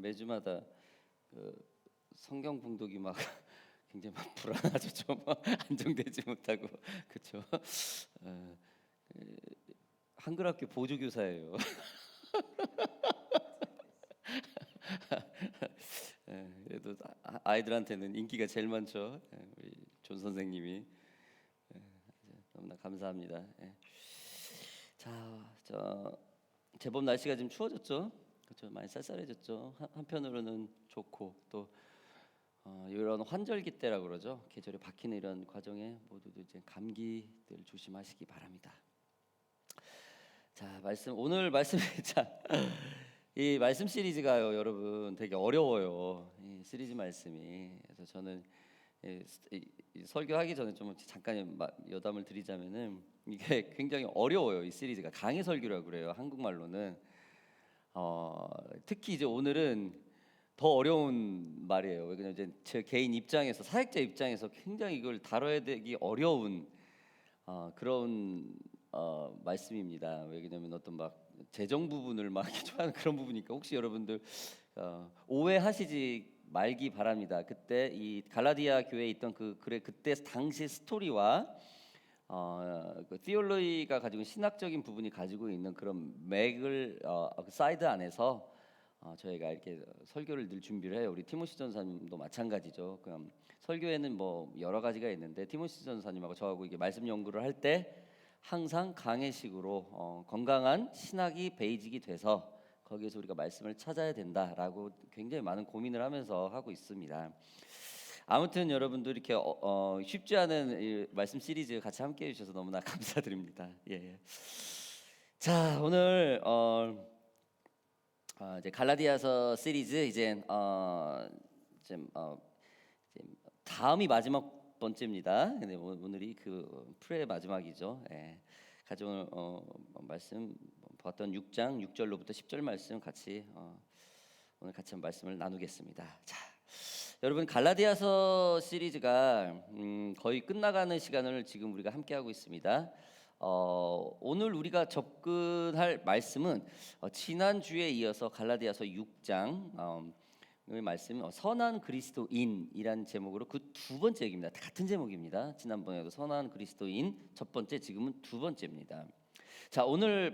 매주마다 그 성경 봉독이 막 굉장히 막 불안하죠. 좀 안정되지 못하고 그렇죠. 어, 그 한글학교 보조교사예요. 그래도 아이들한테는 인기가 제일 많죠. 우리 존 선생님이 너무나 감사합니다. 자, 제법 날씨가 좀 추워졌죠. 그렇죠. 많이 쌀쌀해졌죠. 한편으로는 좋고 또 이런 환절기 때라 그러죠. 계절이 바뀌는 이런 과정에 모두도 이제 감기들 조심하시기 바랍니다. 자, 오늘 말씀 이 말씀 시리즈가요, 여러분 되게 어려워요. 이 시리즈 말씀이. 그래서 저는 이 설교하기 전에 좀 잠깐 여담을 드리자면은 이게 굉장히 어려워요. 이 시리즈가 강의 설교라고 그래요. 한국말로는. 특히 이제 오늘은 더 어려운 말이에요. 왜냐면 이제 제 개인 입장에서 사역자 입장에서 굉장히 이걸 다뤄야 되기 어려운 그런 말씀입니다. 왜냐면 어떤 막 재정 부분을 막 좋아하는 그런 부분이니까 혹시 여러분들 오해하시지 말기 바랍니다. 그때 이 갈라디아 교회에 있던 그때 당시 스토리와 그 티올로기가 가지고 신학적인 부분이 가지고 있는 그런 맥을 그 사이드 안에서 저희가 이렇게 설교를 늘 준비를 해요. 우리 티모시 전사님도 마찬가지죠. 그럼 설교에는 뭐 여러 가지가 있는데 티모시 전사님하고 저하고 이게 말씀 연구를 할 때 항상 강해식으로 건강한 신학이 베이직이 돼서 거기에서 우리가 말씀을 찾아야 된다라고 굉장히 많은 고민을 하면서 하고 있습니다. 아무튼 여러분들 이렇게 쉽지 않은 이 말씀 시리즈 같이 함께 해주셔서 너무나 감사드립니다. 예. 자, 오늘 이제 갈라디아서 시리즈 이제 다음이 마지막 번째입니다. 근데 오늘이 그 프레의 마지막이죠. 예. 같이 오늘 말씀 봤던 6장 6절로부터 10절 말씀 같이 오늘 같이 말씀을 나누겠습니다. 자, 여러분 갈라디아서 시리즈가 거의 끝나가는 시간을 지금 우리가 함께 하고 있습니다. 오늘 우리가 접근할 말씀은 지난 주에 이어서 갈라디아서 6장 말씀 선한 그리스도인이라는 제목으로 그 두 번째 얘기입니다. 같은 제목입니다. 지난번에도 선한 그리스도인 첫 번째, 지금은 두 번째입니다. 자, 오늘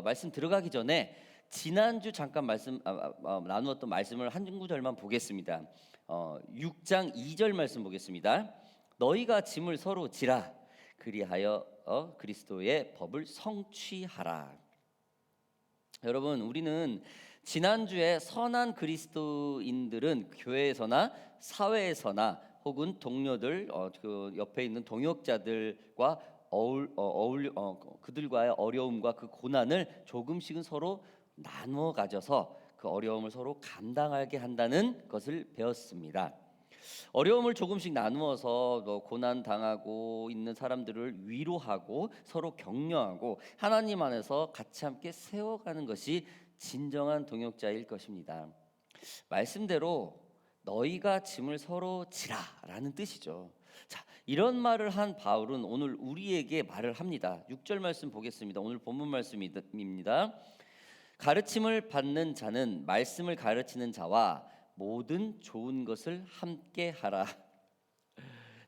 말씀 들어가기 전에 지난주 잠깐 나누었던 말씀을 한 구절만 보겠습니다. 6장 2절 말씀 보겠습니다. 너희가 짐을 서로 지라 그리하여 그리스도의 법을 성취하라. 여러분, 우리는 지난주에 선한 그리스도인들은 교회에서나 사회에서나 혹은 동료들 그 옆에 있는 동역자들과 그들과의 어려움과 그 고난을 조금씩은 서로 나누어 가져서 그 어려움을 서로 감당하게 한다는 것을 배웠습니다. 어려움을 조금씩 나누어서 고난 당하고 있는 사람들을 위로하고 서로 격려하고 하나님 안에서 같이 함께 세워가는 것이 진정한 동역자일 것입니다. 말씀대로 너희가 짐을 서로 지라라는 뜻이죠. 자, 이런 말을 한 바울은 오늘 우리에게 말을 합니다. 6절 말씀 보겠습니다. 오늘 본문 말씀입니다. 가르침을 받는 자는 말씀을 가르치는 자와 모든 좋은 것을 함께 하라.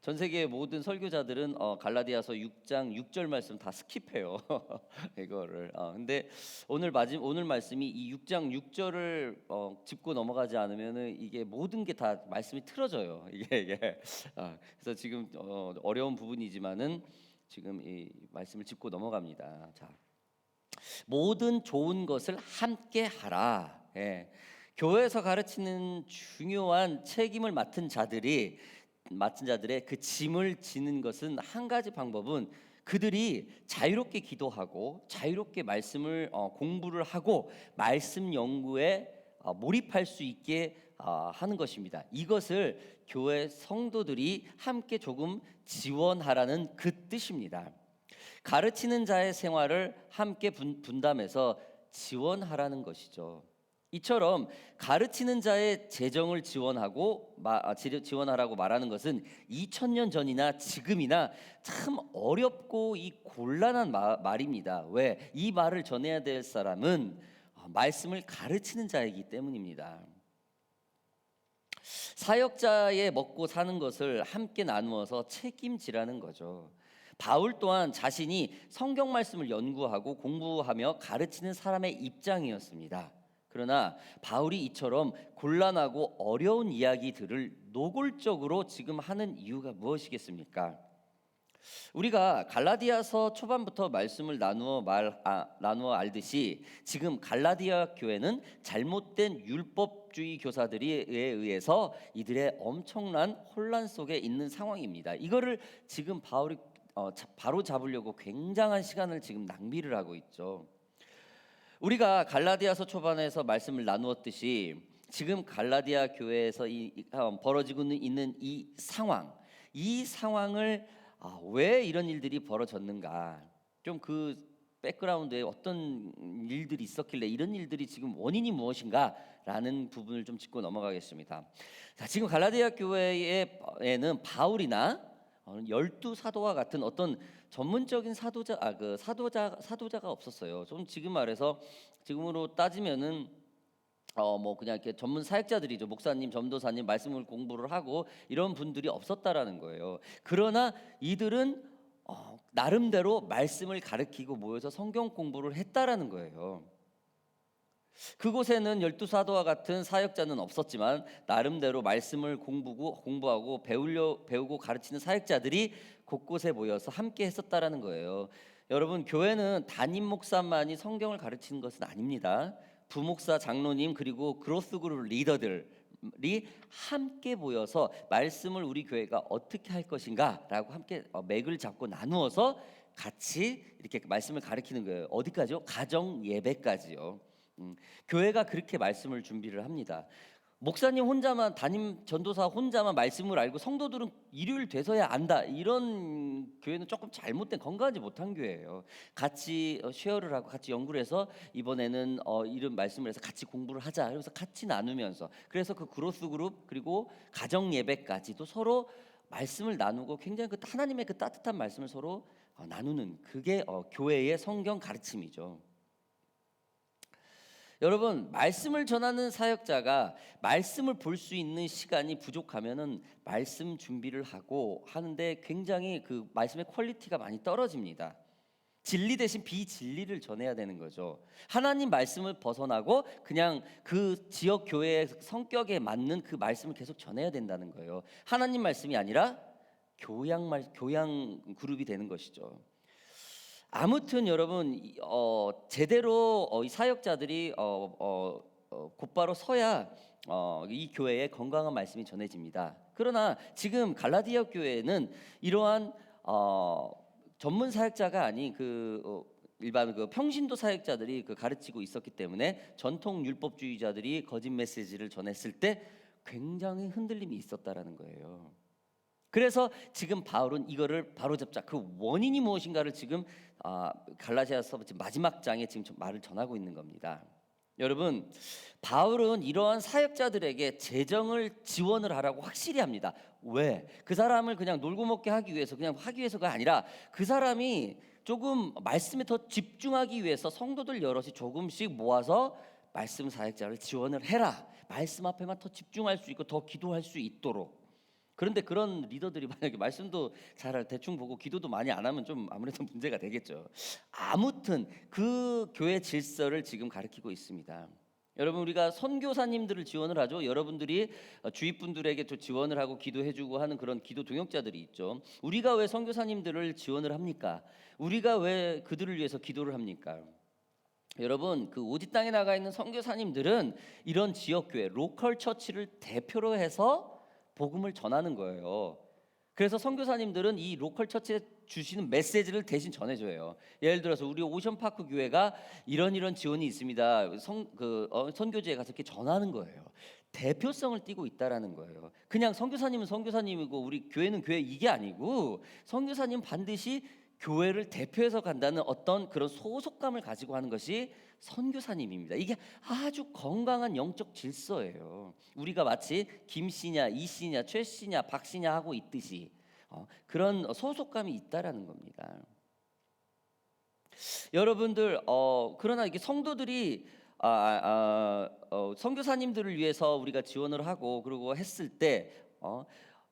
전 세계의 모든 설교자들은 갈라디아서 6장 6절 말씀 다 스킵해요. 이거를. 근데 오늘 말씀이 이 6장 6절을 짚고 넘어가지 않으면은 이게 모든 게 다 말씀이 틀어져요. 이게. 그래서 지금 어려운 부분이지만은 지금 이 말씀을 짚고 넘어갑니다. 자, 모든 좋은 것을 함께 하라. 예. 교회에서 가르치는 중요한 책임을 맡은 자들의 그 짐을 지는 것은 한 가지 방법은 그들이 자유롭게 기도하고 자유롭게 말씀을 공부를 하고 말씀 연구에 몰입할 수 있게 하는 것입니다. 이것을 교회 성도들이 함께 조금 지원하라는 그 뜻입니다. 가르치는 자의 생활을 함께 분담해서 지원하라는 것이죠. 이처럼 가르치는 자의 재정을 지원하라고 말하는 것은 2000년 전이나 지금이나 참 어렵고 이 곤란한 말입니다. 왜? 이 말을 전해야 될 사람은 말씀을 가르치는 자이기 때문입니다. 사역자의 먹고 사는 것을 함께 나누어서 책임지라는 거죠. 바울 또한 자신이 성경 말씀을 연구하고 공부하며 가르치는 사람의 입장이었습니다. 그러나 바울이 이처럼 곤란하고 어려운 이야기들을 노골적으로 지금 하는 이유가 무엇이겠습니까? 우리가 갈라디아서 초반부터 말씀을 나누어 알듯이 지금 갈라디아 교회는 잘못된 율법주의 교사들에 의해서 이들의 엄청난 혼란 속에 있는 상황입니다. 이거를 지금 바울이 바로 잡으려고 굉장한 시간을 지금 낭비를 하고 있죠. 우리가 갈라디아서 초반에서 말씀을 나누었듯이 지금 갈라디아 교회에서 벌어지고 있는 이 상황을 왜 이런 일들이 벌어졌는가, 좀 그 백그라운드에 어떤 일들이 있었길래 이런 일들이 지금 원인이 무엇인가라는 부분을 좀 짚고 넘어가겠습니다. 자, 지금 갈라디아 교회에는 바울이나 12사도와 같은 어떤 전문적인 사도자가 없었어요. 좀 지금 말해서 지금으로 따지면은 뭐 그냥 이렇게 전문 사역자들이죠. 목사님, 전도사님 말씀을 공부를 하고 이런 분들이 없었다라는 거예요. 그러나 이들은 나름대로 말씀을 가르치고 모여서 성경 공부를 했다라는 거예요. 그곳에는 12사도와 같은 사역자는 없었지만 나름대로 말씀을 공부하고 배우고 가르치는 사역자들이 곳곳에 모여서 함께 했었다라는 거예요. 여러분, 교회는 담임 목사만이 성경을 가르치는 것은 아닙니다. 부목사, 장로님, 그리고 그로스 그룹 리더들이 함께 모여서 말씀을 우리 교회가 어떻게 할 것인가라고 함께 맥을 잡고 나누어서 같이 이렇게 말씀을 가르치는 거예요. 어디까지요? 가정 예배까지요. 교회가 그렇게 말씀을 준비를 합니다. 목사님 혼자만, 담임 전도사 혼자만 말씀을 알고 성도들은 일요일 돼서야 안다, 이런 교회는 조금 잘못된, 건강하지 못한 교회예요. 같이 쉐어를 하고 같이 연구를 해서 이번에는 이런 말씀을 해서 같이 공부를 하자, 그래서 같이 나누면서, 그래서 그 그로스 그룹 그리고 가정 예배까지도 서로 말씀을 나누고 굉장히 그 하나님의 그 따뜻한 말씀을 서로 나누는, 그게 교회의 성경 가르침이죠. 여러분, 말씀을 전하는 사역자가 말씀을 볼 수 있는 시간이 부족하면은 말씀 준비를 하고 하는데 굉장히 그 말씀의 퀄리티가 많이 떨어집니다. 진리 대신 비진리를 전해야 되는 거죠. 하나님 말씀을 벗어나고 그냥 그 지역 교회의 성격에 맞는 그 말씀을 계속 전해야 된다는 거예요. 하나님 말씀이 아니라 교양 그룹이 되는 것이죠. 아무튼 여러분, 제대로 이 사역자들이 곧바로 서야 이 교회에 건강한 말씀이 전해집니다. 그러나 지금 갈라디아 교회는 이러한 전문 사역자가 아닌 일반 평신도 사역자들이 가르치고 있었기 때문에 전통 율법주의자들이 거짓 메시지를 전했을 때 굉장히 흔들림이 있었다라는 거예요. 그래서 지금 바울은 이거를 바로잡자, 그 원인이 무엇인가를 지금 갈라디아서 마지막 장에 지금 말을 전하고 있는 겁니다. 여러분, 바울은 이러한 사역자들에게 재정을 지원을 하라고 확실히 합니다. 왜? 그 사람을 그냥 놀고 먹게 하기 위해서, 그냥 하기 위해서가 아니라 그 사람이 조금 말씀에 더 집중하기 위해서 성도들 여럿이 조금씩 모아서 말씀 사역자를 지원을 해라. 말씀 앞에만 더 집중할 수 있고 더 기도할 수 있도록. 그런데 그런 리더들이 만약에 말씀도 잘 대충 보고 기도도 많이 안 하면 좀 아무래도 문제가 되겠죠. 아무튼 그 교회 질서를 지금 가르치고 있습니다. 여러분, 우리가 선교사님들을 지원을 하죠. 여러분들이 주위 분들에게 또 지원을 하고 기도해주고 하는 그런 기도 동역자들이 있죠. 우리가 왜 선교사님들을 지원을 합니까? 우리가 왜 그들을 위해서 기도를 합니까? 여러분, 그 오지 땅에 나가 있는 선교사님들은 이런 지역 교회, 로컬 처치를 대표로 해서 복음을 전하는 거예요. 그래서 선교사님들은 이 로컬 처치에 주시는 메시지를 대신 전해줘요. 예를 들어서 우리 오션파크 교회가 이런 지원이 있습니다. 선교지에 가서 이렇게 전하는 거예요. 대표성을 띠고 있다라는 거예요. 그냥 선교사님은 선교사님이고 우리 교회는 교회, 이게 아니고 선교사님은 반드시 교회를 대표해서 간다는 어떤 그런 소속감을 가지고 하는 것이 선교사님입니다. 이게 아주 건강한 영적 질서예요. 우리가 마치 김씨냐, 이씨냐, 최씨냐, 박씨냐 하고 있듯이 그런 소속감이 있다라는 겁니다. 여러분들, 그러나 이게 성도들이 선교사님들을 위해서 우리가 지원을 하고 그리고 했을 때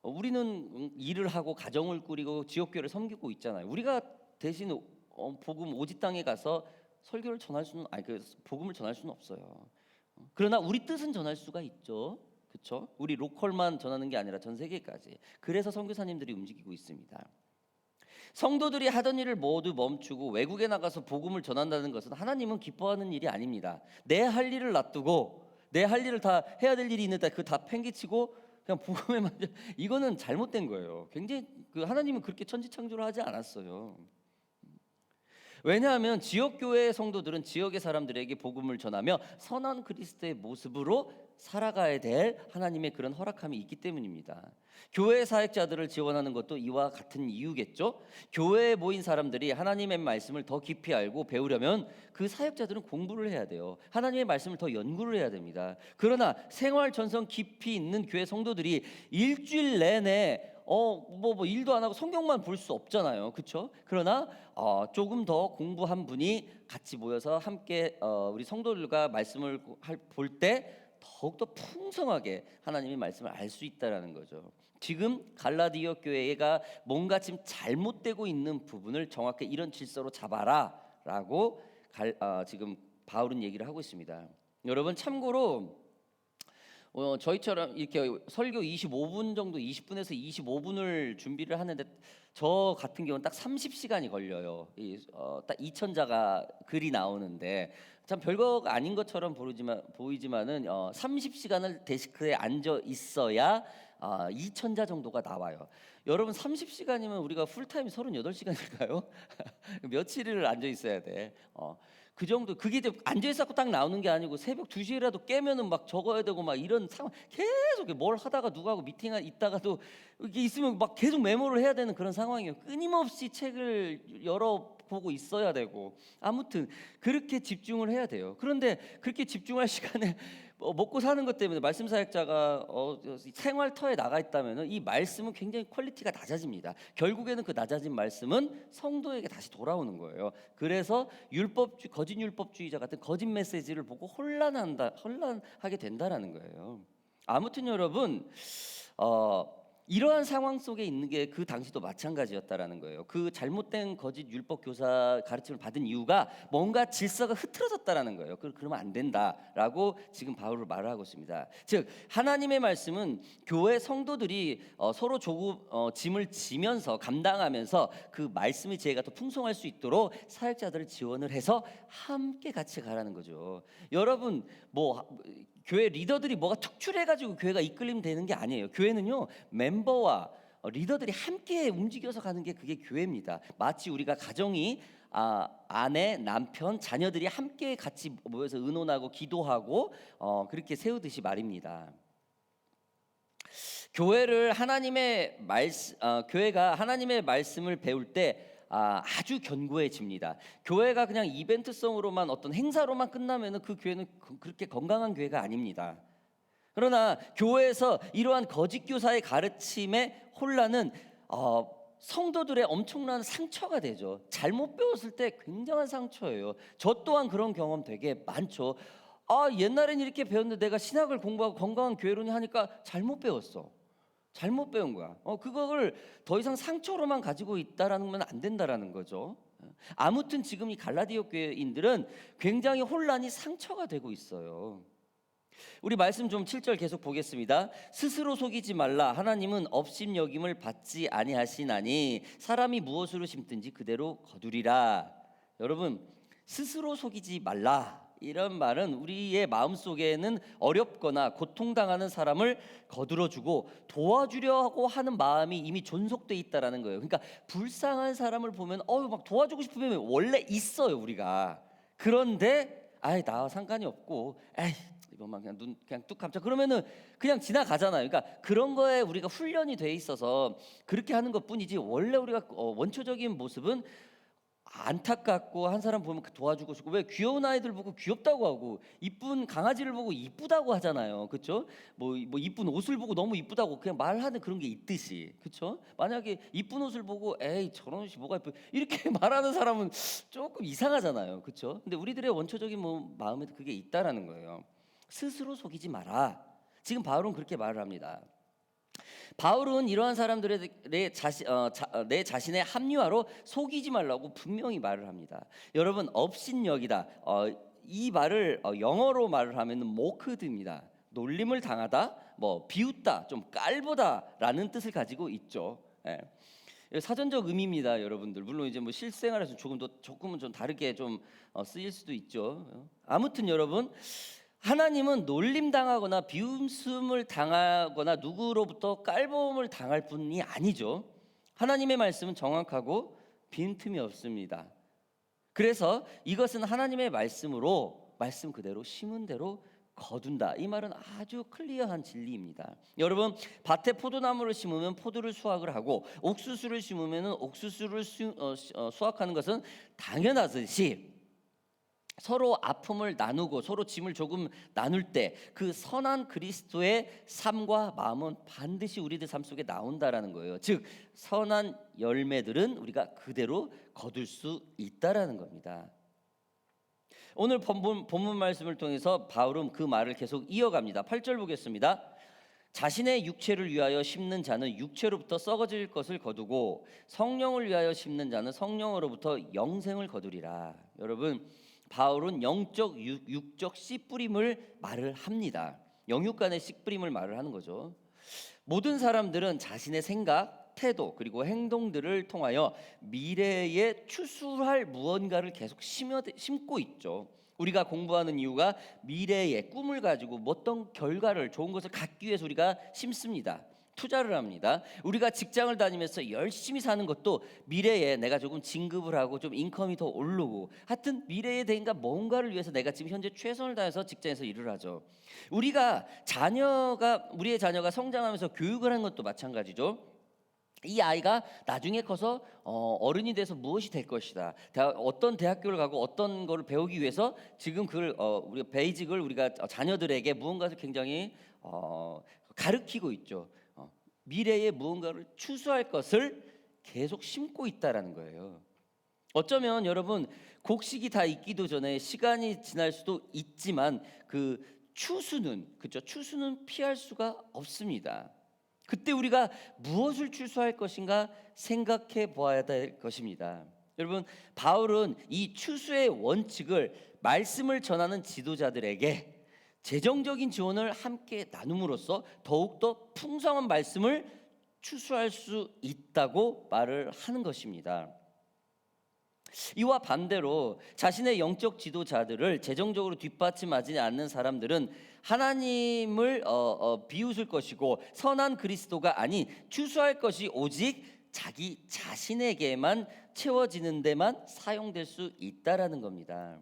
우리는 일을 하고 가정을 꾸리고 지역교회를 섬기고 있잖아요. 우리가 대신 복음 오지 땅에 가서 설교를 전할 수는 복음을 전할 수는 없어요. 그러나 우리 뜻은 전할 수가 있죠. 그렇죠? 우리 로컬만 전하는 게 아니라 전 세계까지. 그래서 선교사님들이 움직이고 있습니다. 성도들이 하던 일을 모두 멈추고 외국에 나가서 복음을 전한다는 것은 하나님은 기뻐하는 일이 아닙니다. 내 할 일을 놔두고 내 할 일을 다 해야 될 일이 있는데 그 다 팽개치고 그냥 복음에만 이거는 잘못된 거예요. 굉장히 하나님은 그렇게 천지창조를 하지 않았어요. 왜냐하면 지역교회 성도들은 지역의 사람들에게 복음을 전하며 선한 그리스도의 모습으로 살아가야 될 하나님의 그런 허락함이 있기 때문입니다. 교회 사역자들을 지원하는 것도 이와 같은 이유겠죠. 교회에 모인 사람들이 하나님의 말씀을 더 깊이 알고 배우려면 그 사역자들은 공부를 해야 돼요. 하나님의 말씀을 더 연구를 해야 됩니다. 그러나 생활 전성 깊이 있는 교회 성도들이 일주일 내내 일도 안 하고 성경만 볼 수 없잖아요. 그렇죠? 그러나 조금 더 공부한 분이 같이 모여서 함께 우리 성도들과 말씀을 볼 때 더욱더 풍성하게 하나님의 말씀을 알 수 있다라는 거죠. 지금 갈라디아 교회가 뭔가 지금 잘못되고 있는 부분을 정확히 이런 질서로 잡아라라고 지금 바울은 얘기를 하고 있습니다. 여러분 참고로 저희처럼 이렇게 설교 25분 정도 20분에서 25분을 준비를 하는데 저 같은 경우는 딱 30시간이 걸려요. 딱 이천자가 글이 나오는데 참 별거 아닌 것처럼 보이지만은 30시간을 데스크에 앉아 있어야 2천자 정도가 나와요. 여러분 30시간이면 우리가 풀타임 38시간일까요? 며칠을 앉아 있어야 돼. 그 정도 그게 이제 앉아 있었고 딱 나오는 게 아니고 새벽 2시에라도 깨면은 막 적어야 되고 막 이런 상황 계속 뭘 하다가 누구하고 미팅 있다가도 이게 있으면 막 계속 메모를 해야 되는 그런 상황이에요. 끊임없이 책을 열어보고 있어야 되고 아무튼 그렇게 집중을 해야 돼요. 그런데 그렇게 집중할 시간에 먹고 사는 것 때문에 말씀 사역자가 생활터에 나가 있다면 이 말씀은 굉장히 퀄리티가 낮아집니다. 결국에는 그 낮아진 말씀은 성도에게 다시 돌아오는 거예요. 그래서 거짓 율법주의자 같은 거짓 메시지를 보고 혼란하게 된다라는 거예요. 아무튼 여러분 이러한 상황 속에 있는 게 그 당시도 마찬가지였다라는 거예요. 그 잘못된 거짓 율법 교사 가르침을 받은 이유가 뭔가 질서가 흐트러졌다라는 거예요. 그러면 안 된다라고 지금 바울은 말을 하고 있습니다. 즉 하나님의 말씀은 교회 성도들이 서로 조금 짐을 지면서 감당하면서 그 말씀의 지혜가 더 풍성할 수 있도록 사역자들을 지원을 해서 함께 같이 가라는 거죠. 여러분 교회 리더들이 뭐가 특출해가지고 교회가 이끌림 되는 게 아니에요. 교회는요 멤버와 리더들이 함께 움직여서 가는 게 그게 교회입니다. 마치 우리가 가정이 아내, 남편, 자녀들이 함께 같이 모여서 의논하고 기도하고 그렇게 세우듯이 말입니다. 교회가 하나님의 말씀을 배울 때 아주 견고해집니다. 교회가 그냥 이벤트성으로만 어떤 행사로만 끝나면은 그 교회는 그렇게 건강한 교회가 아닙니다. 그러나 교회에서 이러한 거짓 교사의 가르침의 혼란은 성도들의 엄청난 상처가 되죠. 잘못 배웠을 때 굉장한 상처예요. 저 또한 그런 경험 되게 많죠. 옛날엔 이렇게 배웠는데 내가 신학을 공부하고 건강한 교회론이 하니까 잘못 배웠어. 잘못 배운 거야. 그걸 더 이상 상처로만 가지고 있다라는 건 안 된다라는 거죠. 아무튼 지금 이 갈라디아 교회인들은 굉장히 혼란이 상처가 되고 있어요. 우리 말씀 좀 7절 계속 보겠습니다. 스스로 속이지 말라. 하나님은 업신여김을 받지 아니하시나니 사람이 무엇으로 심든지 그대로 거두리라. 여러분 스스로 속이지 말라. 이런 말은 우리의 마음속에는 어렵거나 고통당하는 사람을 거들어주고 도와주려고 하는 마음이 이미 존속돼 있다라는 거예요. 그러니까 불쌍한 사람을 보면 막 도와주고 싶으면 원래 있어요 우리가. 그런데 나와 상관이 없고 이것만 그냥 그냥 뚝 감자 그러면은 그냥 지나가잖아요. 그러니까 그런 거에 우리가 훈련이 돼 있어서 그렇게 하는 것뿐이지 원래 우리가 원초적인 모습은 안타깝고 한 사람 보면 도와주고 싶고, 왜 귀여운 아이들 보고 귀엽다고 하고 이쁜 강아지를 보고 이쁘다고 하잖아요. 그렇죠? 뭐 이쁜 옷을 보고 너무 이쁘다고 그냥 말하는 그런 게 있듯이, 그렇죠? 만약에 이쁜 옷을 보고 에이 저런 옷이 뭐가 이쁘 이렇게 말하는 사람은 조금 이상하잖아요. 그렇죠? 근데 우리들의 원초적인 마음에도 그게 있다라는 거예요. 스스로 속이지 마라. 지금 바울은 그렇게 말을 합니다. 바울은 이러한 사람들의 내 자신의 합리화로 속이지 말라고 분명히 말을 합니다. 여러분, 업신여기다, 이 말을 영어로 말을 하면 모크드입니다. 놀림을 당하다, 뭐 비웃다, 좀 깔보다라는 뜻을 가지고 있죠. 예. 사전적 의미입니다, 여러분들. 물론 이제 뭐 실생활에서 조금은 좀 다르게 좀 쓰일 수도 있죠. 아무튼 여러분, 하나님은 놀림 당하거나 비웃음을 당하거나 누구로부터 깔보음을 당할 뿐이 아니죠. 하나님의 말씀은 정확하고 빈틈이 없습니다. 그래서 이것은 하나님의 말씀으로 말씀 그대로 심은 대로 거둔다. 이 말은 아주 클리어한 진리입니다. 여러분, 밭에 포도나무를 심으면 포도를 수확을 하고 옥수수를 심으면 옥수수를 수확하는 것은 당연하듯이 서로 아픔을 나누고 서로 짐을 조금 나눌 때 그 선한 그리스도의 삶과 마음은 반드시 우리들 삶 속에 나온다라는 거예요. 즉 선한 열매들은 우리가 그대로 거둘 수 있다라는 겁니다. 오늘 본문 말씀을 통해서 바울은 그 말을 계속 이어갑니다. 8절 보겠습니다. 자신의 육체를 위하여 심는 자는 육체로부터 썩어질 것을 거두고 성령을 위하여 심는 자는 성령으로부터 영생을 거두리라. 여러분, 바울은 영적 육적 씨 뿌림을 말을 합니다. 영육 간의 씨 뿌림을 말을 하는 거죠. 모든 사람들은 자신의 생각, 태도 그리고 행동들을 통하여 미래에 추수할 무언가를 계속 심고 있죠. 우리가 공부하는 이유가 미래의 꿈을 가지고 어떤 결과를 좋은 것을 갖기 위해서 우리가 심습니다. 투자를 합니다. 우리가 직장을 다니면서 열심히 사는 것도 미래에 내가 조금 진급을 하고 좀 인컴이 더 오르고 하여튼 미래에 대인가 뭔가를 위해서 내가 지금 현재 최선을 다해서 직장에서 일을 하죠. 우리의 자녀가 성장하면서 교육을 하는 것도 마찬가지죠. 이 아이가 나중에 커서 어른이 돼서 무엇이 될 것이다. 어떤 대학교를 가고 어떤 거를 배우기 위해서 지금 그걸 우리가 베이직을 우리가 자녀들에게 무언가를 굉장히 가르치고 있죠. 미래에 무언가를 추수할 것을 계속 심고 있다라는 거예요. 어쩌면 여러분 곡식이 다 익기도 전에 시간이 지날 수도 있지만 그 추수는 피할 수가 없습니다. 그때 우리가 무엇을 추수할 것인가 생각해 보아야 될 것입니다. 여러분, 바울은 이 추수의 원칙을 말씀을 전하는 지도자들에게 재정적인 지원을 함께 나눔으로써 더욱더 풍성한 말씀을 추수할 수 있다고 말을 하는 것입니다. 이와 반대로 자신의 영적 지도자들을 재정적으로 뒷받침하지 않는 사람들은 하나님을 비웃을 것이고 선한 그리스도가 아닌 추수할 것이 오직 자기 자신에게만 채워지는 데만 사용될 수 있다라는 겁니다.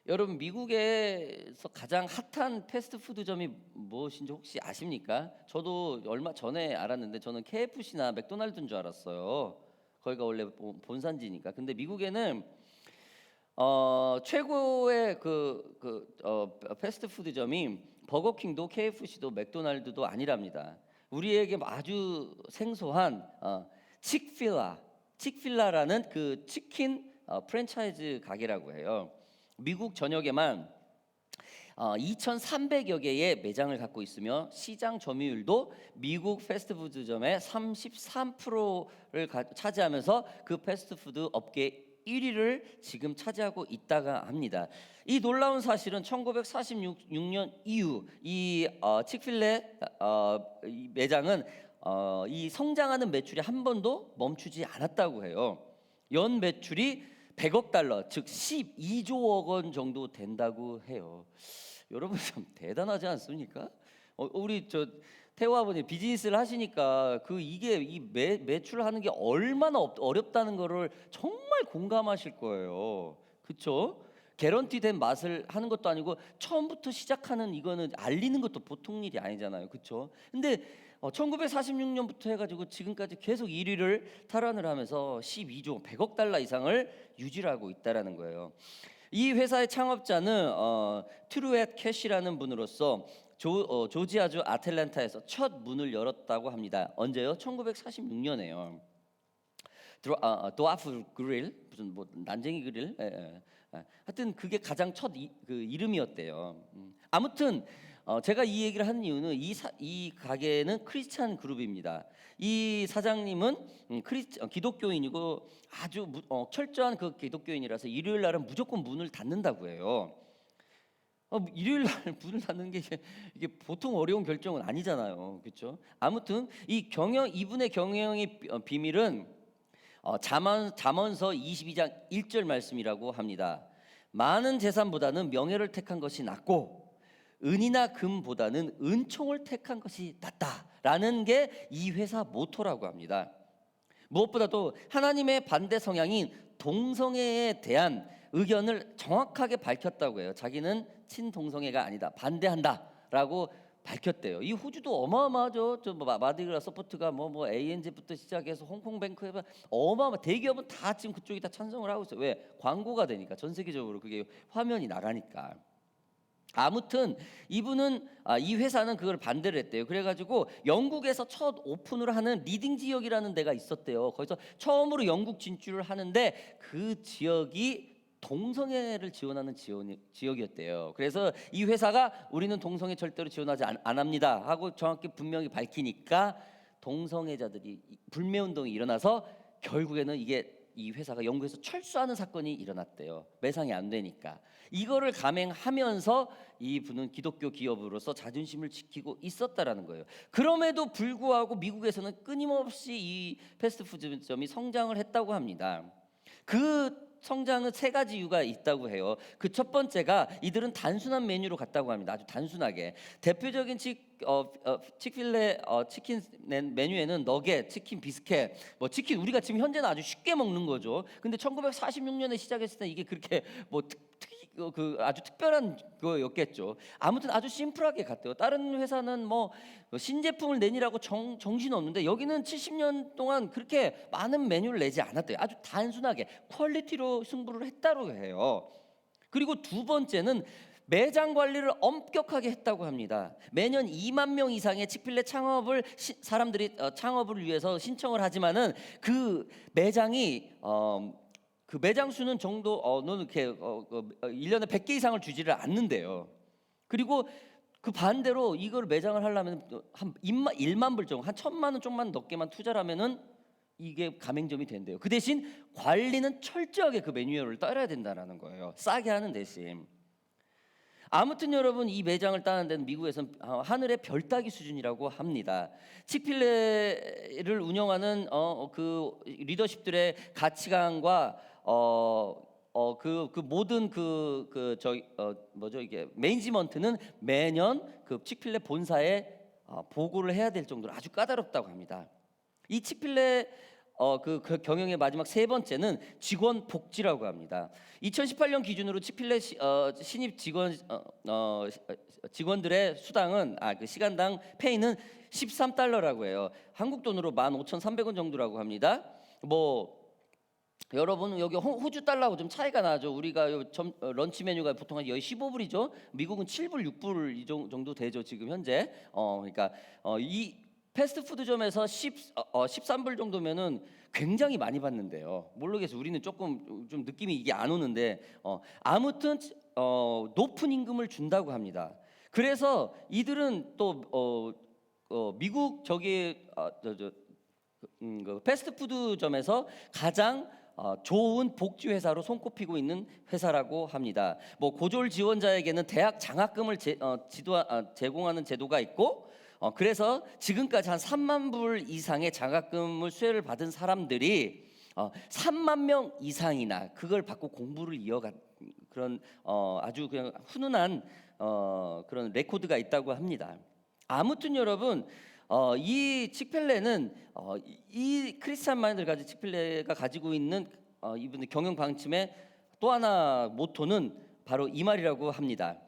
여러분, 미국에서 가장 핫한 패스트푸드점이 무엇인지 혹시 아십니까? 저도 얼마 전에 알았는데 저는 KFC나 맥도날드인 줄 알았어요. 거기가 원래 본산지니까. 근데 미국에는 최고의 패스트푸드점이 버거킹도 KFC도 맥도날드도 아니랍니다. 우리에게 아주 생소한 칙필라라는 그 치킨 프랜차이즈 가게라고 해요. 미국 전역에만 2,300여 개의 매장을 갖고 있으며 시장 점유율도 미국 패스트푸드점의 33%를 차지하면서 그 패스트푸드 업계 1위를 지금 차지하고 있다가 합니다. 이 놀라운 사실은 1946년 이후 이 칙필레 이 매장은 이 성장하는 매출이 한 번도 멈추지 않았다고 해요. 연 매출이 100억 달러, 즉 12조 원 정도 된다고 해요. 여러분 참 대단하지 않습니까? 우리 태호 아버님 비즈니스를 하시니까 이 매출하는 게 얼마나 어렵다는 거를 정말 공감하실 거예요. 그렇죠? 개런티된 맛을 하는 것도 아니고 처음부터 시작하는 이거는 알리는 것도 보통 일이 아니잖아요. 그렇죠? 근데 1946년부터 해가지고 지금까지 계속 1위를 탈환을 하면서 12조 100억 달러 이상을 유지하고 있다라는 거예요. 이 회사의 창업자는 트루엣 캐시라는 분으로서 조지아주 아틀랜타에서 첫 문을 열었다고 합니다. 언제요? 1946년에요. 도아프 그릴, 무슨 뭐 난쟁이 그릴, 하여튼 그게 가장 첫 그 이름이었대요. 아무튼 제가 이 얘기를 하는 이유는 이 가게는 크리스찬 그룹입니다. 이 사장님은 기독교인이고 아주 철저한 그 기독교인이라서 일요일 날은 무조건 문을 닫는다고 해요. 일요일 날 문을 닫는 게 이게 보통 어려운 결정은 아니잖아요, 그렇죠? 아무튼 이분의 경영의 비밀은 잠언서 22장 1절 말씀이라고 합니다. 많은 재산보다는 명예를 택한 것이 낫고 은이나 금보다는 은총을 택한 것이 낫다라는 게 이 회사 모토라고 합니다. 무엇보다도 하나님의 반대 성향인 동성애에 대한 의견을 정확하게 밝혔다고 해요. 자기는 친동성애가 아니다, 반대한다라고 밝혔대요. 이 호주도 어마어마하죠. 마디그라 서포트가 뭐 ANZ부터 시작해서 홍콩뱅크에 대기업은 다 지금 그쪽이 다 찬성을 하고 있어요. 왜? 광고가 되니까, 전 세계적으로 그게 화면이 나가니까. 아무튼 이분은 이 회사는 그걸 반대를 했대요. 그래가지고 영국에서 첫 오픈을 하는 리딩 지역이라는 데가 있었대요. 거기서 처음으로 영국 진출을 하는데 그 지역이 동성애를 지원하는 지역이었대요. 그래서 이 회사가 우리는 동성애 절대로 지원하지 안 합니다 하고 정확히 분명히 밝히니까 동성애자들이 불매운동이 일어나서 결국에는 이 회사가 영국에서 철수하는 사건이 일어났대요. 매상이 안 되니까. 이거를 감행하면서 이분은 기독교 기업으로서 자존심을 지키고 있었다라는 거예요. 그럼에도 불구하고 미국에서는 끊임없이 이 패스트푸드점이 성장을 했다고 합니다. 그 성장은 세 가지 이유가 있다고 해요. 그 첫 번째가 이들은 단순한 메뉴로 갔다고 합니다. 아주 단순하게. 대표적인 칙필레 치킨 메뉴에는 너겟, 치킨 비스켓, 뭐 치킨 우리가 지금 현재는 아주 쉽게 먹는 거죠. 근데 1946년에 시작했을 때 이게 그렇게 뭐 아주 특별한 거였겠죠. 아무튼 아주 심플하게 갔대요. 다른 회사는 뭐 신제품을 내니라고 정신 없는데 여기는 70년 동안 그렇게 많은 메뉴를 내지 않았대요. 아주 단순하게 퀄리티로 승부를 했다고 해요. 그리고 두 번째는 매장 관리를 엄격하게 했다고 합니다. 매년 2만 명 이상의 칙필레 사람들이 창업을 위해서 신청을 하지만은 그 매장이 그 매장 수는 너는 이렇게 1년에 100개 이상을 주지를 않는데요. 그리고 그 반대로 이걸 매장을 하려면 한 1만 불 정도, 한 1,000만 원 좀만 넘게만 투자를 하면은 이게 가맹점이 된대요. 그 대신 관리는 철저하게 그 매뉴얼을 따라야 된다라는 거예요. 싸게 하는 대신. 아무튼 여러분, 이 매장을 따는 데는 미국에서는 하늘의 별 따기 수준이라고 합니다. 칙필레를 운영하는 그 리더십들의 가치관과 그 모든 이게 매니지먼트는 매년 그 칙필레 본사에 보고를 해야 될 정도로 아주 까다롭다고 합니다. 이 칙필레 그 경영의 마지막 세 번째는 직원 복지라고 합니다. 2018년 기준으로 칙필레 신입 직원들의 수당은 그 시간당 페이는 13달러라고 해요. 한국 돈으로 15,300원 정도라고 합니다. 뭐 여러분 여기 호주 달러하고 좀 차이가 나죠. 우리가 런치 메뉴가 보통 한 15불이죠. 미국은 7불, 6불 이 정도 되죠. 지금 현재. 그러니까 이 패스트푸드점에서 13불 정도면은 굉장히 많이 받는데요. 모르겠어요. 우리는 조금 좀 느낌이 이게 안 오는데 아무튼 높은 임금을 준다고 합니다. 그래서 이들은 또 미국 그 패스트푸드점에서 가장 좋은 복지 회사로 손꼽히고 있는 회사라고 합니다. 뭐 고졸 지원자에게는 대학 장학금을 제공하는 제도가 있고 그래서 지금까지 한 3만 불 이상의 장학금을 수혜를 받은 사람들이 3만 명 이상이나 그걸 받고 공부를 이어간 그런 아주 그냥 훈훈한 그런 레코드가 있다고 합니다. 아무튼 여러분 이 칙필레는 이 크리스찬 마인드를 가진 칙필레가 가지고 있는 이분의 경영 방침의 또 하나 모토는 바로 이 말이라고 합니다.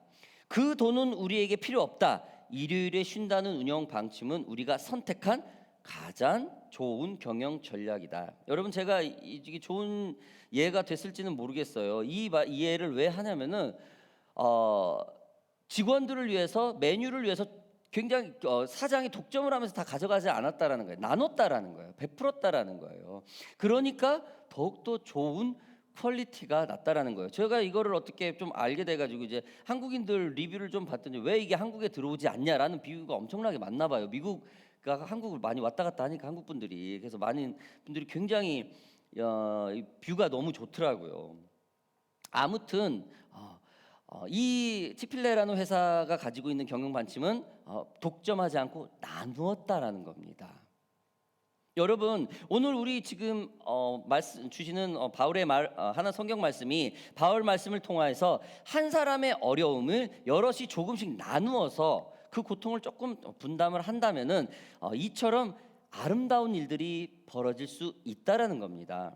그 돈은 우리에게 필요 없다. 일요일에 쉰다는 운영 방침은 우리가 선택한 가장 좋은 경영 전략이다. 여러분 제가 이게 좋은 예가 됐을지는 모르겠어요. 이 예를 왜 하냐면은 직원들을 위해서 메뉴를 위해서 굉장히 사장이 독점을 하면서 다 가져가지 않았다라는 거예요. 나눴다라는 거예요. 베풀었다라는 거예요. 그러니까 더욱더 좋은 퀄리티가 낮다라는 거예요. 제가 이거를 어떻게 좀 알게 돼가지고 이제 한국인들 리뷰를 좀 봤더니 왜 이게 한국에 들어오지 않냐라는 비유가 엄청나게 많나 봐요. 미국가 한국을 많이 왔다 갔다 하니까 한국 분들이, 그래서 많은 분들이 굉장히 이 뷰가 너무 좋더라고요. 아무튼 이 치필레라는 회사가 가지고 있는 경영 반침은 독점하지 않고 나누었다라는 겁니다. 여러분 오늘 우리 지금 말씀 주시는 바울의 하나 성경 말씀이 바울 말씀을 통해서 한 사람의 어려움을 여럿이 조금씩 나누어서 그 고통을 조금 분담을 한다면은 이처럼 아름다운 일들이 벌어질 수 있다라는 겁니다.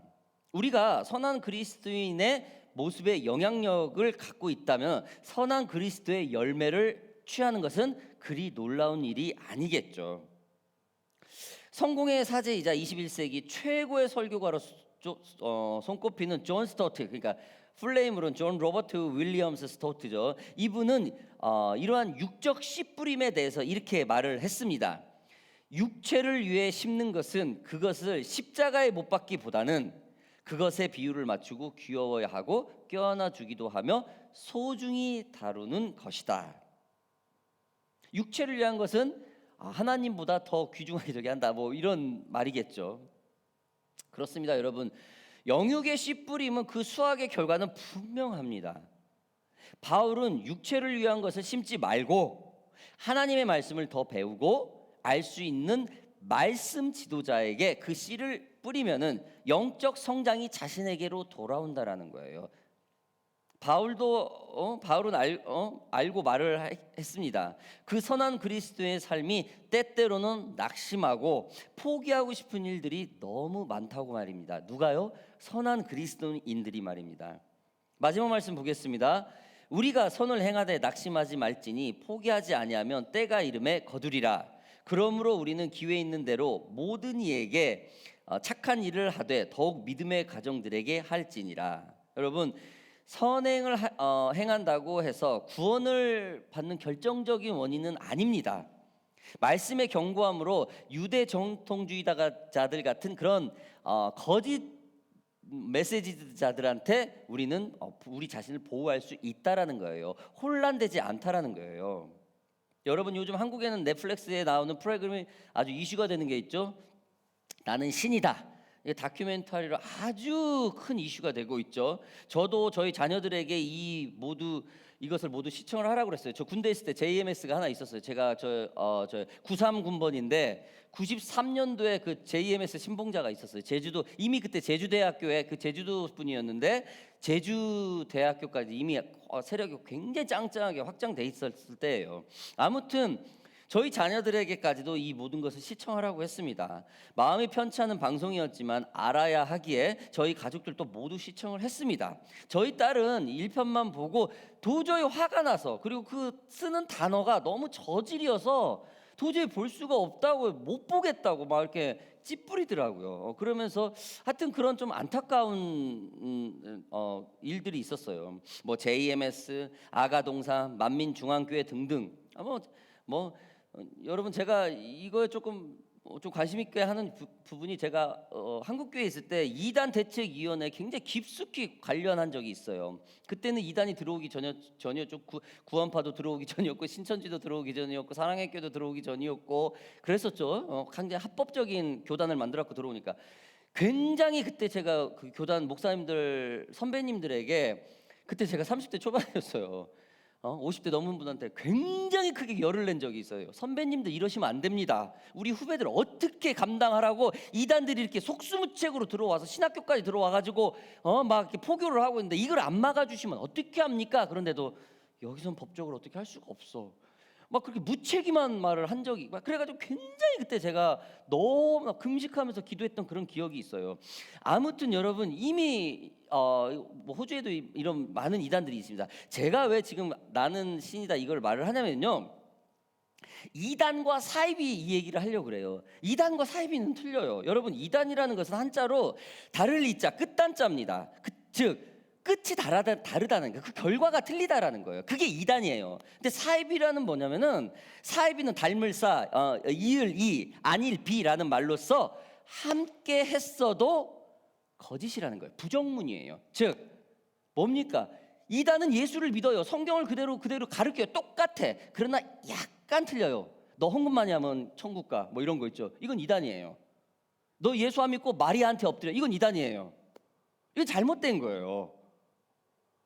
우리가 선한 그리스도인의 모습의 영향력을 갖고 있다면 선한 그리스도의 열매를 취하는 것은 그리 놀라운 일이 아니겠죠. 성공의 사제이자 21세기 최고의 설교가로 손꼽히는 존 스토트, 그러니까 풀네임으로는 존 로버트 윌리엄스 스토트죠. 이분은 이러한 육적 씨 뿌림에 대해서 이렇게 말을 했습니다. 육체를 위해 심는 것은 그것을 십자가에 못 박기보다는 그것의 비율을 맞추고 귀여워야 하고 껴안아 주기도 하며 소중히 다루는 것이다. 육체를 위한 것은 하나님보다 더 귀중하게 저기 한다, 뭐 이런 말이겠죠. 그렇습니다, 여러분. 영육의 씨 뿌림은 그 수확의 결과는 분명합니다. 바울은 육체를 위한 것을 심지 말고 하나님의 말씀을 더 배우고 알 수 있는 말씀 지도자에게 그 씨를 뿌리면은 영적 성장이 자신에게로 돌아온다라는 거예요. 바울은 알고 말을 했습니다. 그 선한 그리스도의 삶이 때때로는 낙심하고 포기하고 싶은 일들이 너무 많다고 말입니다. 누가요? 선한 그리스도인들이 말입니다. 마지막 말씀 보겠습니다. 우리가 선을 행하되 낙심하지 말지니 포기하지 아니하면 때가 이름에 거두리라. 그러므로 우리는 기회 있는 대로 모든 이에게 착한 일을 하되 더욱 믿음의 가정들에게 할지니라. 여러분, 선행을 행한다고 해서 구원을 받는 결정적인 원인은 아닙니다. 말씀의 경고함으로 유대 정통주의자들 같은 그런 거짓 메시지자들한테 우리는 우리 자신을 보호할 수 있다라는 거예요. 혼란되지 않다라는 거예요. 여러분 요즘 한국에는 넷플릭스에 나오는 프로그램이 아주 이슈가 되는 게 있죠. 나는 신이다. 다큐멘터리로 아주 큰 이슈가 되고 있죠. 저도 저희 자녀들에게 이것을 모두 시청을 하라고 그랬어요. 저 군대 있을 때 JMS가 하나 있었어요. 제가 저 93 군번인데 93년도에 그 JMS 신봉자가 있었어요. 제주도, 이미 그때 제주대학교에 그 제주도 분이었는데 제주대학교까지 이미 세력이 굉장히 짱짱하게 확장돼 있었을 때예요. 아무튼 저희 자녀들에게까지도 이 모든 것을 시청하라고 했습니다. 마음이 편치 않은 방송이었지만 알아야 하기에 저희 가족들도 모두 시청을 했습니다. 저희 딸은 1편만 보고 도저히 화가 나서, 그리고 그 쓰는 단어가 너무 저질이어서 도저히 볼 수가 없다고, 못 보겠다고 막 이렇게 찌푸리더라고요. 그러면서 하여튼 그런 좀 안타까운 일들이 있었어요. 뭐 JMS, 아가동산, 만민중앙교회 등등. 여러분 제가 이거에 좀 관심 있게 하는 부분이, 제가 한국교회에 있을 때 이단 대책위원회에 굉장히 깊숙이 관련한 적이 있어요. 그때는 이단이 들어오기 전이었죠. 구원파도 들어오기 전이었고, 신천지도 들어오기 전이었고, 사랑의 교도 들어오기 전이었고 그랬었죠. 굉장히 합법적인 교단을 만들었고 들어오니까 굉장히, 그때 제가 그 교단 목사님들 선배님들에게, 그때 제가 30대 초반이었어요. 50대 넘은 분한테 굉장히 크게 열을 낸 적이 있어요. 선배님들 이러시면 안 됩니다. 우리 후배들 어떻게 감당하라고 이단들이 이렇게 속수무책으로 들어와서 신학교까지 들어와가지고 막 이렇게 포교를 하고 있는데 이걸 안 막아주시면 어떻게 합니까? 그런데도 여기선 법적으로 어떻게 할 수가 없어. 막 그렇게 무책임한 말을 한 적이, 막 그래가지고 굉장히 그때 제가 너무 금식하면서 기도했던 그런 기억이 있어요. 아무튼 여러분, 이미 뭐 호주에도 이런 많은 이단들이 있습니다. 제가 왜 지금 나는 신이다 이걸 말을 하냐면요, 이단과 사이비 이 얘기를 하려고 그래요. 이단과 사이비는 틀려요. 여러분, 이단이라는 것은 한자로 다를 이자 끝단자입니다. 즉 끝이 다르다는 거예요. 그 결과가 틀리다라는 거예요. 그게 이단이에요. 근데 사이비라는 뭐냐면은 사이비는 닮을사, 이을 이, 아닐 비라는 말로써 함께 했어도 거짓이라는 거예요. 부정문이에요. 즉 뭡니까? 이단은 예수를 믿어요. 성경을 그대로 가르쳐요. 똑같아. 그러나 약간 틀려요. 너 헌금많이 하면 천국 가. 뭐 이런 거 있죠. 이건 이단이에요. 너 예수 안 믿고 마리아한테 엎드려. 이건 이단이에요. 이건 잘못된 거예요.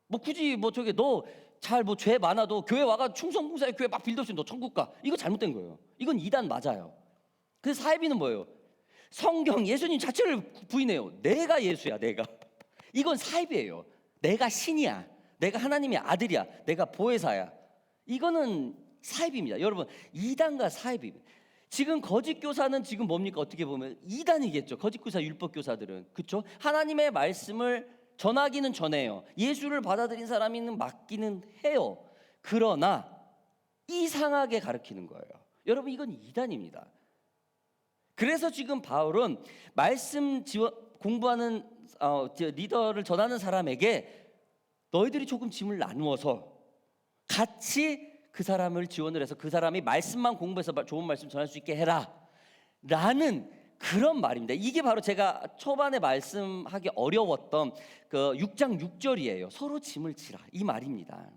뭐 굳이 뭐 저게 너 잘 뭐 죄 많아도 교회 와가 충성봉사에 교회 막 빌더시 너 천국 가. 이거 잘못된 거예요. 이건 이단 맞아요. 그래서 사이비는 뭐예요? 성경 예수님 자체를 부인해요. 내가 예수야, 내가. 이건 사이비예요. 내가 신이야. 내가 하나님의 아들이야. 내가 보혜사야. 이거는 사이비입니다. 여러분, 이단과 사이비. 지금 거짓 교사는 지금 뭡니까? 어떻게 보면 이단이겠죠. 거짓 교사, 율법 교사들은. 그렇죠? 하나님의 말씀을 전하기는 전해요. 예수를 받아들인 사람이는 맞기는 해요. 그러나 이상하게 가르치는 거예요. 여러분, 이건 이단입니다. 그래서 지금 바울은 말씀 공부하는 리더를 전하는 사람에게 너희들이 조금 짐을 나누어서 같이 그 사람을 지원을 해서 그 사람이 말씀만 공부해서 좋은 말씀 전할 수 있게 해라 라는 그런 말입니다. 이게 바로 제가 초반에 말씀하기 어려웠던 그 6장 6절이에요. 서로 짐을 지라, 이 말입니다.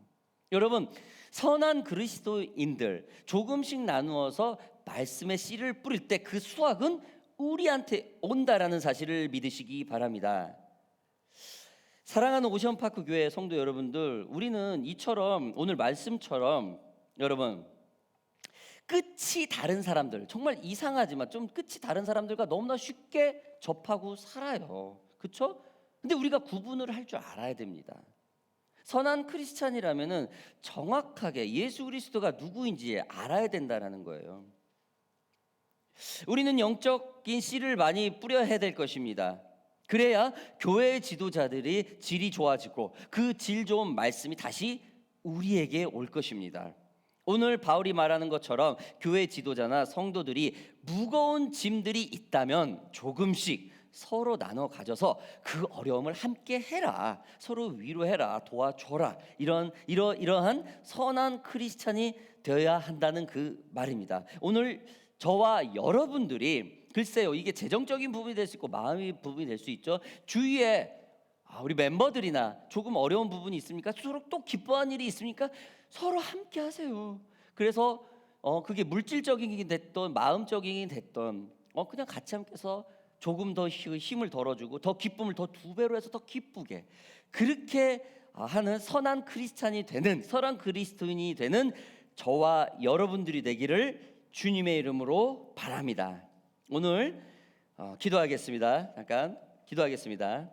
여러분, 선한 그리스도인들 조금씩 나누어서 말씀의 씨를 뿌릴 때 그 수확은 우리한테 온다라는 사실을 믿으시기 바랍니다. 사랑하는 오션파크 교회 성도 여러분들, 우리는 이처럼 오늘 말씀처럼 여러분 끝이 다른 사람들, 정말 이상하지만 좀 끝이 다른 사람들과 너무나 쉽게 접하고 살아요. 그렇죠? 근데 우리가 구분을 할 줄 알아야 됩니다. 선한 크리스찬이라면은 정확하게 예수 그리스도가 누구인지 알아야 된다는 거예요. 우리는 영적인 씨를 많이 뿌려야 될 것입니다. 그래야 교회의 지도자들이 질이 좋아지고 그 질 좋은 말씀이 다시 우리에게 올 것입니다. 오늘 바울이 말하는 것처럼 교회 지도자나 성도들이 무거운 짐들이 있다면 조금씩 서로 나눠 가져서 그 어려움을 함께 해라. 서로 위로해라. 도와줘라. 이러한 선한 크리스찬이 되어야 한다는 그 말입니다. 오늘 저와 여러분들이 글쎄요, 이게 재정적인 부분이 될 수 있고 마음의 부분이 될 수 있죠. 주위에 우리 멤버들이나 조금 어려운 부분이 있습니까? 서로 또 기뻐하는 일이 있습니까? 서로 함께 하세요. 그래서 그게 물질적인 게 됐던 마음적인 게 됐던 그냥 같이 함께해서 조금 더 힘을 덜어주고 더 기쁨을 더 2배로 해서 더 기쁘게 그렇게 하는 선한 크리스찬이 되는, 선한 그리스도인이 되는 저와 여러분들이 되기를 주님의 이름으로 바랍니다. 오늘 기도하겠습니다. 잠깐 기도하겠습니다.